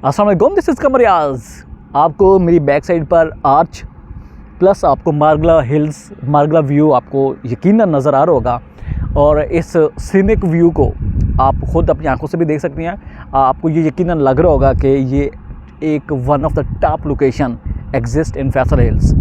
अस्सलाम वालेकुम, this is कमर रियाज। आपको मेरी बैक साइड पर आर्च प्लस आपको मार्गला हिल्स, मार्गला व्यू आपको यकीनन नज़र आ रहा होगा। और इस सीनिक व्यू को आप ख़ुद अपनी आंखों से भी देख सकती हैं। आपको ये यकीनन लग रहा होगा कि ये एक one of the top location exist in Faisal hills,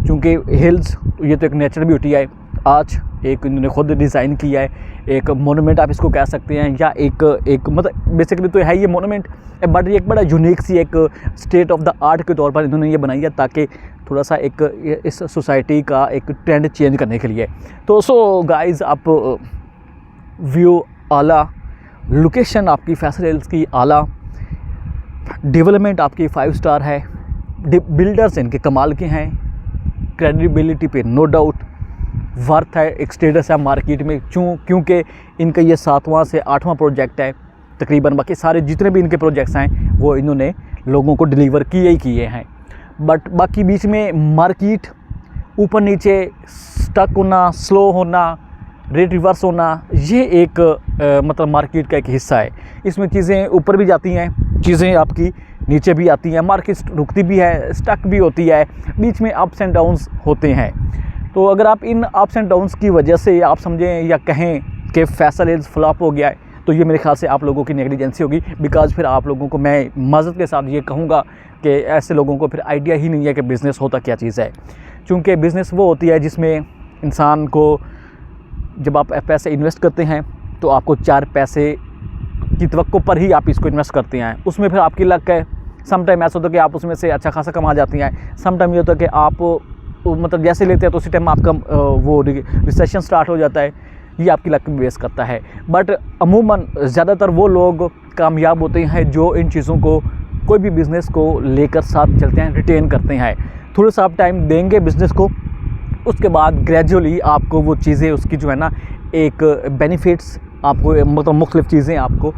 क्योंकि हिल्स ये तो एक नेचुरल ब्यूटी है। आज एक इन्होंने खुद डिज़ाइन किया है, एक मोनूमेंट आप इसको कह सकते हैं, या एक मतलब बेसिकली तो है ये मोनूमेंट, बट ये एक बड़ा यूनिक सी एक स्टेट ऑफ द आर्ट के तौर पर इन्होंने ये बनाई है, ताकि थोड़ा सा एक इस सोसाइटी का एक ट्रेंड चेंज करने के लिए। तो सो गाइज़, आप व्यू आला, लोकेशन आपकी फैसल हिल्स की आला, डेवलपमेंट आपकी 5 स्टार है, बिल्डर्स इनके कमाल के हैं, क्रेडिबिलिटी पे नो डाउट, वर्थ है, एक स्टेटस है मार्केट में, क्योंकि इनका ये 7वां से 8वां प्रोजेक्ट है तकरीबन। बाकी सारे जितने भी इनके प्रोजेक्ट्स हैं वो इन्होंने लोगों को डिलीवर किए ही किए हैं। बट बाकी बीच में मार्केट ऊपर नीचे स्टक होना, स्लो होना, रेट रिवर्स होना, ये एक मतलब मार्केट का एक हिस्सा है। इसमें चीज़ें ऊपर भी जाती हैं, चीज़ें आपकी नीचे भी आती हैं, मार्केट रुकती भी है, स्टक भी होती है, बीच में अप्स एंड डाउन्स होते हैं। तो अगर आप इन अप्स एंड डाउन्स की वजह से आप समझें या कहें कि फैसल हिल्स फ्लॉप हो गया है, तो ये मेरे ख्याल से आप लोगों की नेग्लिजेंसी होगी। बिकॉज़ फिर आप लोगों को मैं माज़रत के साथ ये कहूँगा कि ऐसे लोगों को फिर आइडिया ही नहीं है कि बिज़नेस होता क्या चीज़ है। क्योंकि बिज़नेस वो होती है जिसमें इंसान को, जब आप पैसे इन्वेस्ट करते हैं तो आपको 4 पैसे की तवक्को पर ही आप इसको इन्वेस्ट करते हैं। उसमें फिर आपकी लक है, सम टाइम ऐसा होता है कि आप उसमें से अच्छा खासा कमा जाती हैं, सम टाइम ये होता है कि आप मतलब जैसे लेते हैं तो उसी टाइम आपका वो रिसेशन स्टार्ट हो जाता है। ये आपकी लक में बेस करता है। बट अमूमन ज़्यादातर वो लोग कामयाब होते हैं जो इन चीज़ों को, कोई भी बिज़नेस को लेकर साथ चलते हैं, रिटेन करते हैं। थोड़ा सा आप टाइम देंगे बिज़नेस को, उसके बाद ग्रेजुअली आपको वो चीज़ें, उसकी जो है ना एक बेनिफिट्स आपको, मतलब मुख्तलिफ़ चीज़ें आपको,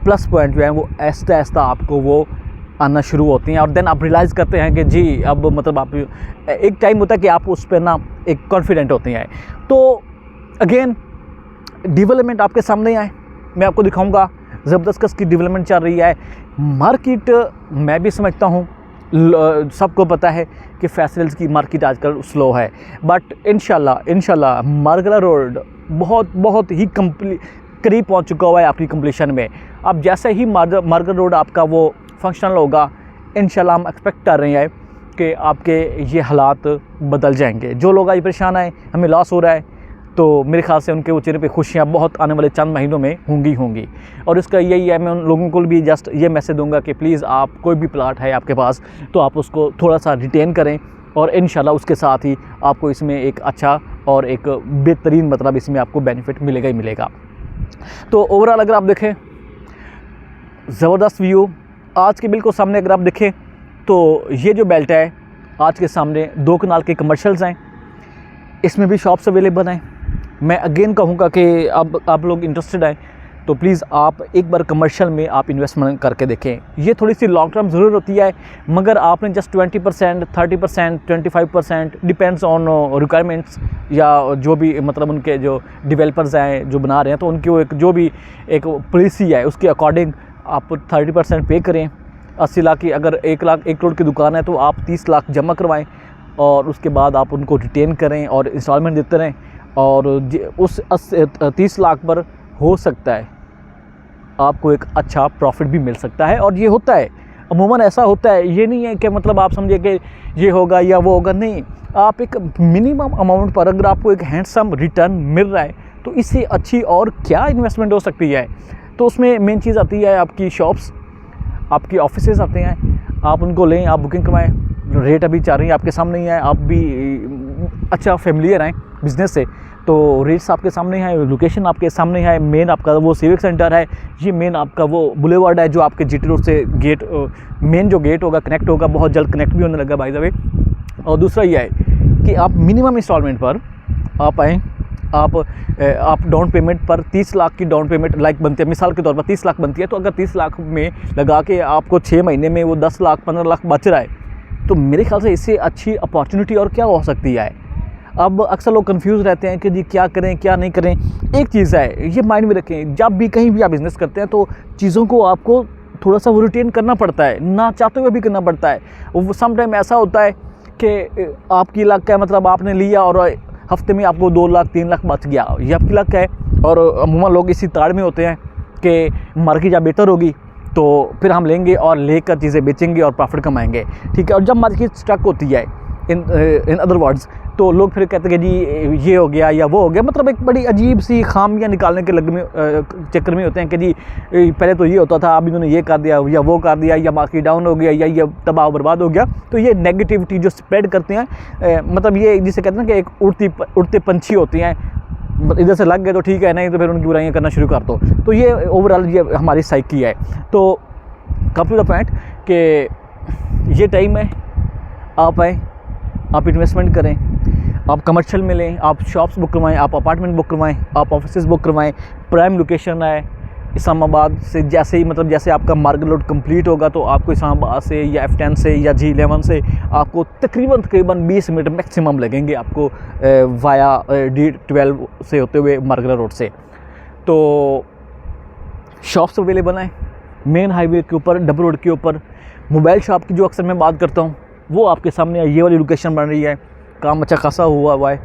प्लस पॉइंट जो है वो आहिस्ता आहिस्ता आपको वो आना शुरू होती हैं। और देन आप रियलाइज़ करते हैं कि जी अब मतलब आप, एक टाइम होता है कि आप उस पर ना एक कॉन्फिडेंट होते हैं। तो अगेन डेवलपमेंट आपके सामने आए, मैं आपको दिखाऊंगा ज़बरदस्त किसकी डेवलपमेंट चल रही है। मार्केट मैं भी समझता हूँ, सबको पता है कि फैसल हिल्स की मार्केट आजकल स्लो है, बट इंशाल्लाह मार्गला रोड बहुत ही करीब पहुँच चुका हुआ है आपकी कंप्लीशन में। अब जैसे ही मार्गला रोड आपका वो फंक्शनल होगा, इंशाल्लाह हम एक्सपेक्ट कर रहे हैं कि आपके ये हालात बदल जाएंगे। जो लोग आज परेशान आए, हमें लॉस हो रहा है, तो मेरे ख्याल से उनके वो चेहरे पे खुशियाँ बहुत आने वाले चंद महीनों में होंगी। और इसका यही है, मैं उन लोगों को भी जस्ट ये मैसेज दूंगा कि प्लीज़ आप, कोई भी प्लाट है आपके पास तो आप उसको थोड़ा सा रिटेन करें, और इंशाल्लाह उसके साथ ही आपको इसमें एक अच्छा और एक बेहतरीन मतलब इसमें आपको बेनिफिट मिलेगा ही मिलेगा। तो ओवरऑल अगर आप देखें, ज़बरदस्त व्यू आज के बिल्कुल सामने अगर आप देखें तो ये जो बेल्ट है आज के सामने 2 कनाल के कमर्शियल्स हैं, इसमें भी शॉप्स अवेलेबल हैं। मैं अगेन कहूँगा कि अब आप लोग इंटरेस्टेड हैं तो प्लीज़ आप एक बार कमर्शियल में आप इन्वेस्टमेंट करके देखें। ये थोड़ी सी लॉन्ग टर्म ज़रूर होती है, मगर आपने जस्ट 20%, 30%, 25%, डिपेंड्स ऑन रिक्वायरमेंट्स, या जो भी मतलब उनके जो डेवलपर्स हैं जो बना रहे हैं, तो उनकी वो एक जो भी एक पॉलिसी है उसके अकॉर्डिंग आप 30% पे करें। 80 लाख की अगर 1 करोड़ की दुकान है तो आप 30 लाख जमा करवाएं, और उसके बाद आप उनको रिटेन करें और इंस्टॉलमेंट देते रहें, और उस 30 लाख पर हो सकता है आपको एक अच्छा प्रॉफिट भी मिल सकता है। और ये होता है, अमूमन ऐसा होता है, ये नहीं है कि मतलब आप समझे कि ये होगा या वो होगा, नहीं। आप एक मिनिमम अमाउंट पर अगर आपको एक हैंडसम रिटर्न मिल रहा है तो इससे अच्छी और क्या इन्वेस्टमेंट हो सकती है। तो उसमें मेन चीज़ आती है आपकी शॉप्स, आपकी ऑफिसेज़ आते हैं, आप उनको लें, आप बुकिंग करवाएं। जो रेट अभी चल रही है आपके सामने ही है, आप भी अच्छा फेमिलियर हैं बिज़नेस से, तो रेट्स आपके सामने हैं, लोकेशन आपके सामने है। मेन आपका वो सिविक सेंटर है, ये मेन आपका वो बुलेवार्ड है जो आपके जीटी रोड से गेट, मेन जो गेट होगा कनेक्ट होगा, बहुत जल्द कनेक्ट भी होने लगा बाय द वे। और दूसरा ये है कि आप मिनिमम इंस्टॉलमेंट पर आप आएँ, आप डाउन पेमेंट पर 30 लाख की डाउन पेमेंट लाइक बनती है, मिसाल के तौर पर 30 लाख बनती है, तो अगर 30 लाख में लगा के आपको 6 महीने में वो 10 लाख 15 लाख बच रहा है, तो मेरे ख्याल से इससे अच्छी अपॉर्चुनिटी और क्या हो सकती है। अब अक्सर लोग कंफ्यूज रहते हैं कि जी क्या करें क्या नहीं करें। एक चीज़ है, ये माइंड में रखें, जब भी कहीं भी आप बिज़नेस करते हैं तो चीज़ों को आपको थोड़ा सा वो रिटेन करना पड़ता है, ना चाहते हुए भी करना पड़ता है। वो सम टाइम ऐसा होता है कि आपकी लक है, मतलब आपने लिया और हफ्ते में आपको 2 लाख 3 लाख बच गया, ये आपकी लक है। और अमूमन लोग इसी ताड़ में होते हैं कि मार्केट जब बेहतर होगी तो फिर हम लेंगे और लेकर चीज़ें बेचेंगे और प्रॉफिट कमाएंगे, ठीक है। और जब मार्केट स्टक होती है, इन अदर वर्ड्स, तो लोग फिर कहते हैं कि जी ये हो गया या वो हो गया, मतलब एक बड़ी अजीब सी खामियां निकालने के चक्कर में होते हैं कि जी पहले तो ये होता था, अब इन्होंने ये कर दिया या वो कर दिया, या मार्केट डाउन हो गया, या ये तबाह बर्बाद हो गया। तो ये नेगेटिविटी जो स्प्रेड करते हैं, मतलब ये जिसे कहते हैं कि एक उड़ते पंछी होते हैं, इधर से लग गए तो ठीक है, नहीं तो फिर उनकी बुराइयां करना शुरू कर दो। तो ये ओवरऑल ये हमारी साइकी है। तो कम टू द पॉइंट कि ये टाइम है, आप आएँ, आप इन्वेस्टमेंट करें, आप कमर्शियल में लें, आप शॉप्स बुक करवाएं, आप अपार्टमेंट बुक करवाएं, आप ऑफिस बुक करवाएं। प्राइम लोकेशन है इस्लामाबाद से। जैसे ही मतलब जैसे आपका मार्केट लोड कंप्लीट होगा तो आपको इस्लामाबाद से या F10 से या G11 से आपको तकरीबन 20 मिनट मैक्सिमम लगेंगे आपको वाया D12 से होते हुए मार्केट रोड से। तो शॉप्स अवेलेबल हैं मेन हाईवे के ऊपर, डबल रोड के ऊपर। मोबाइल शॉप की जो अक्सर मैं बात करता हूँ वो आपके सामने ये वाली लोकेशन बन रही है, काम अच्छा खासा हुआ है,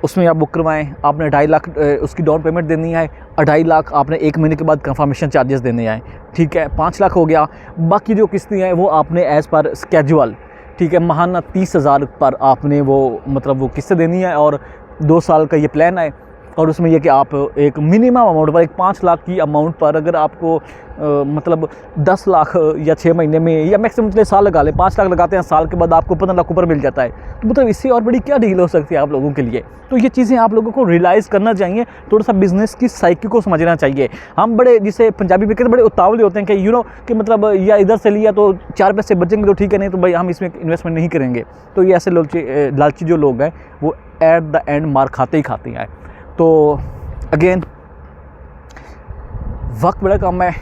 उसमें आप बुक करवाएं। आपने 2.5 लाख उसकी डाउन पेमेंट देनी है, 2.5 लाख आपने 1 महीने के बाद कंफर्मेशन चार्जेस देने हैं, ठीक है। 5 लाख हो गया। बाकी जो किस्तें हैं वो आपने एज़ पर स्केजुअल, ठीक है, माहाना 30,000 पर आपने वो मतलब वो किस्तें देनी है। और 2 साल का ये प्लान है। और उसमें यह कि आप एक मिनिमम अमाउंट पर, एक 5 लाख की अमाउंट पर अगर आपको मतलब 10 लाख या 6 महीने में या मैक्सिमम चले साल लगा लें, 5 लाख लगाते हैं, साल के बाद आपको 15 लाख ऊपर मिल जाता है। तो मतलब इससे और बड़ी क्या डील हो सकती है आप लोगों के लिए। तो ये चीज़ें आप लोगों को रियलाइज़ करना चाहिए, थोड़ा सा बिज़नेस की साइकिल को समझना चाहिए। हम बड़े, जिसे पंजाबी में कहते हैं, बड़े उतावले होते हैं कि यू नो कि मतलब या इधर से लिया तो 4 पैसे बचेंगे तो ठीक है, नहीं तो भाई हम इसमें इन्वेस्टमेंट नहीं करेंगे। तो ये ऐसे लालची जो लोग हैं वो एट द एंड मार खाते ही खाते हैं। तो अगेन वक्त बड़ा कम है,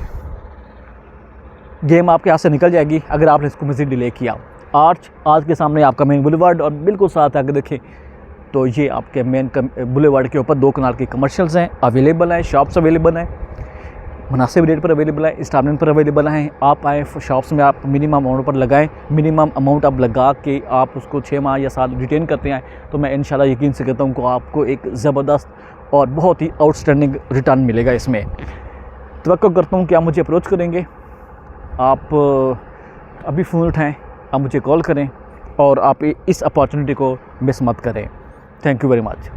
गेम आपके हाथ से निकल जाएगी अगर आपने इसको मज़ीद डिले किया। आज के सामने आपका मेन बुलेवार्ड और बिल्कुल साथ आकर देखें तो ये आपके मेन बुलेवार्ड के ऊपर 2 कनाल की कमर्शियल्स हैं, अवेलेबल हैं, शॉप्स अवेलेबल हैं, मुनासिब रेट पर अवेलेबल है, इंस्टॉलमेंट पर अवेलेबल हैं। आप आएँ शॉप्स में, आप मिनिमम अमाउंट पर लगाएं, मिनिमम अमाउंट आप लगा के आप उसको 6 माह या साल रिटेन करते हैं तो मैं इंशाल्लाह यकीन से कहता हूँ कि आपको एक ज़बरदस्त और बहुत ही आउटस्टैंडिंग रिटर्न मिलेगा। इसमें तवक्को करता हूँ कि आप मुझे अप्रोच करेंगे। आप अभी फ़ोन उठाएं, आप मुझे कॉल करें और आप इस अपॉर्चुनिटी को मिस मत करें। Thank you very much.